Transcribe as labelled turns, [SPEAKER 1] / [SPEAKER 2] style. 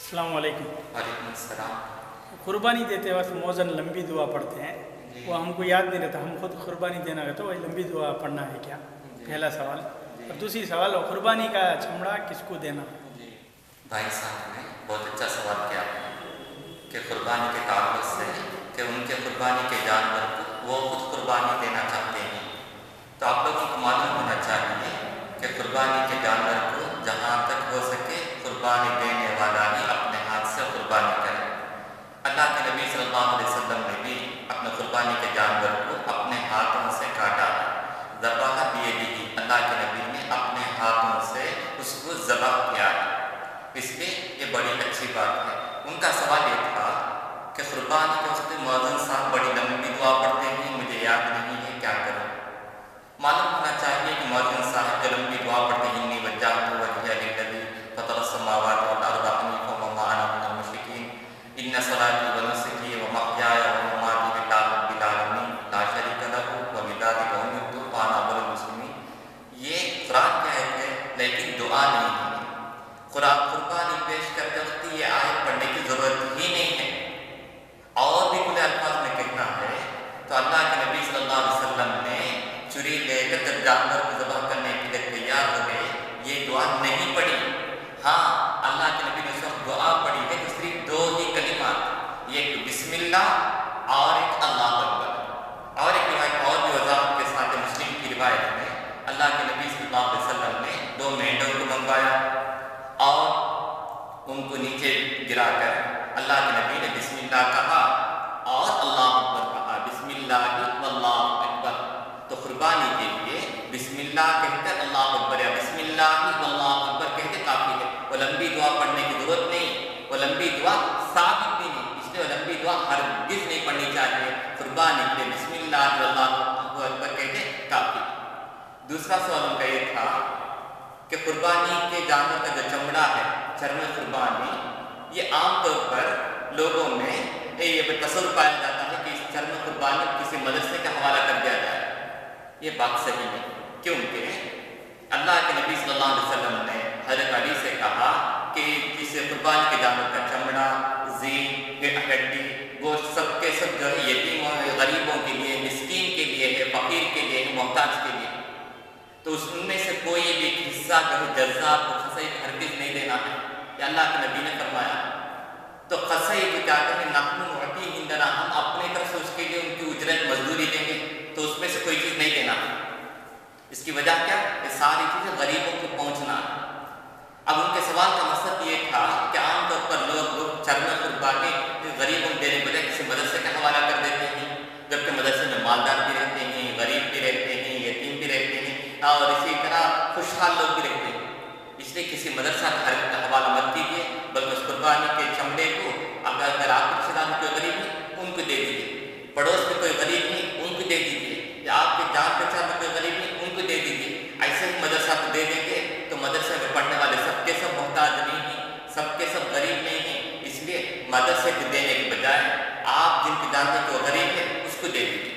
[SPEAKER 1] السلام علیکم۔
[SPEAKER 2] وعلیکم السلام۔
[SPEAKER 1] قربانی دیتے وقت موزن لمبی دعا پڑھتے ہیں، وہ ہم کو یاد نہیں رہتا، ہم خود قربانی دینا رہتا ہے، وہ لمبی دعا پڑھنا ہے کیا؟ پہلا سوال۔ اور دوسری سوال، قربانی کا چمڑا کس کو دینا؟
[SPEAKER 2] بھائی صاحب نے بہت اچھا سوال کیا کہ قربانی کے تعلق سے کہ ان کے قربانی کے جانور کو وہ خود قربانی دینا چاہتے ہیں، تو آپ لوگوں کو معلوم ہونا چاہیے کہ قربانی کے جانور کو جہاں تک ہو سکے قربانی دینے والا ہی اپنے ہاتھ سے قربانی کرے۔ اللہ کے نبی صلی اللہ علیہ وسلم نے بھی اپنے قربانی کے جانور کو اپنے ہاتھوں سے کاٹا، ذبح بیدہ، اللہ کے نبی نے اپنے ہاتھوں سے اس کو ذبح کیا، اس لیے یہ بڑی اچھی بات ہے۔ ان کا سوال یہ تھا کہ قربانی کے وقت مؤذن صاحب بڑی لمبی دعا پڑھتے ہیں، مجھے یاد نہیں ہے، کیا کروں؟ معلوم ہونا چاہیے کہ مؤذن صاحب جو لمبی دعا پڑھتے ہیں، انی وجہت وجہی للذی فطر السماوات والارض حنیفا وما انا من المشرکین ان صلاتی ونسکی ومحیای ومماتی للہ رب العالمین لا شریک لہ وبذلک امرت وانا اول المسلمین۔ یہ قرآن کی آیت ہے لیکن دعا نہیں ہے۔ قربانی پیش کرتے وقت یہ آیت پڑھنے کی ضرورت ہی نہیں ہے، اور بھی کھلے الفاظ میں کہنا ہے تو اللہ کے نبی صلی اللہ علیہ وسلم نے چھری لے کر جب جانور کو ذبح کرنے کے لیے تیار ہو گئے، یہ دعا نہیں پڑھی۔ ہاں، اللہ کے نبی نے اس وقت دعا پڑھی ہے تو صرف دو ہی کلمات، ایک بسم اللہ اور ایک اللہ اکبر، اور ایک روایت اور بھی وضاحت کے ساتھ مسلم کی روایت میں اللہ کے نبی صلی اللہ علیہ وسلم نے دو مینڈوں کو منگوایا اور ان کو نیچے گرا کر اللہ کے نبی نے بسم اللہ کہا اور اللہ اکبر کہا، بسم اللہ واللہ اکبر۔ تو قربانی کے لیے بسم اللہ کہہ کر اللہ اکبر یا بسم اللہ واللہ اکبر کہہ کے کافی ہے، وہ لمبی دعا پڑھنے کی ضرورت نہیں، وہ لمبی دعا ثابت بھی نہیں، اس لیے وہ لمبی دعا ہرگز نہیں پڑھنی چاہیے۔ قربانی کے لیے بسم اللہ واللہ اکبر کہہ کے کافی۔ دوسرا سوال ان کا یہ تھا کہ قربانی کے جانور کا جو چمڑا ہے، چرم قربانی، یہ عام طور پر لوگوں میں یہ تصور پایا جاتا ہے کہ اس چرم قربانی کسی مدرسے کا حوالہ کر دیا جائے۔ یہ بات صحیح ہے، کیونکہ اللہ کے نبی صلی اللہ علیہ وسلم نے حضرت علی سے کہا کہ کسی قربانی کے جانور کا چمڑا، زین، ہڈی، گوشت سب کے سب جو ہے یتیموں، غریبوں کے لیے، مسکین کے لیے ہے، فقیر کے لیے ہے، محتاج کے لیے، تو ان میں سے کوئی بھی حصہ کبھی جزا کو خصی کو ہرگز نہیں دینا ہے، یہ اللہ کے نبی نے فرمایا۔ تو خصی کو کیا کریں، نحن نعطیہ عندنا، ہم اپنے طرف سے اس کے لیے ان کی اجرت مزدوری دیں گے، تو اس میں سے کوئی چیز نہیں دینا ہے۔ اس کی وجہ کیا؟ یہ ساری چیزیں غریبوں کو پہنچنا ہے۔ اب ان کے سوال کا مقصد یہ تھا کہ عام طور پر لوگ چرم قربانی غریبوں کو دینے کے بجائے کسی مدرسے کا حوالہ کر دیتے ہیں، جبکہ مدرسے میں مالدار بھی رہتے ہیں، غریب بھی رہتے ہیں، یتیم بھی رہتے ہیں، اور اسی طرح خوشحال لوگ بھی رہتے ہیں۔ اس لیے کسی مدرسہ کا حوالہ مت کیجیے، بلکہ اس قربانی کے چمڑے کو اگر آپ کے رشتے دار میں کوئی غریب ہے ان کو دے دیجیے، پڑوس میں کوئی غریب نہیں ان کو دے دیجیے، یا آپ کے جان پہچان میں کوئی غریب نہیں ان کو دے دیجیے۔ ایسے ہی مدرسہ کو دے دیں گے تو مدرسے میں پڑھنے والے سب کے سب محتاج نہیں ہیں، سب کے سب غریب نہیں ہیں، اس لیے مدرسے کو دینے کے بجائے آپ جن کو جانتے ہیں کہ وہ غریب ہے اس کو دے دیجیے۔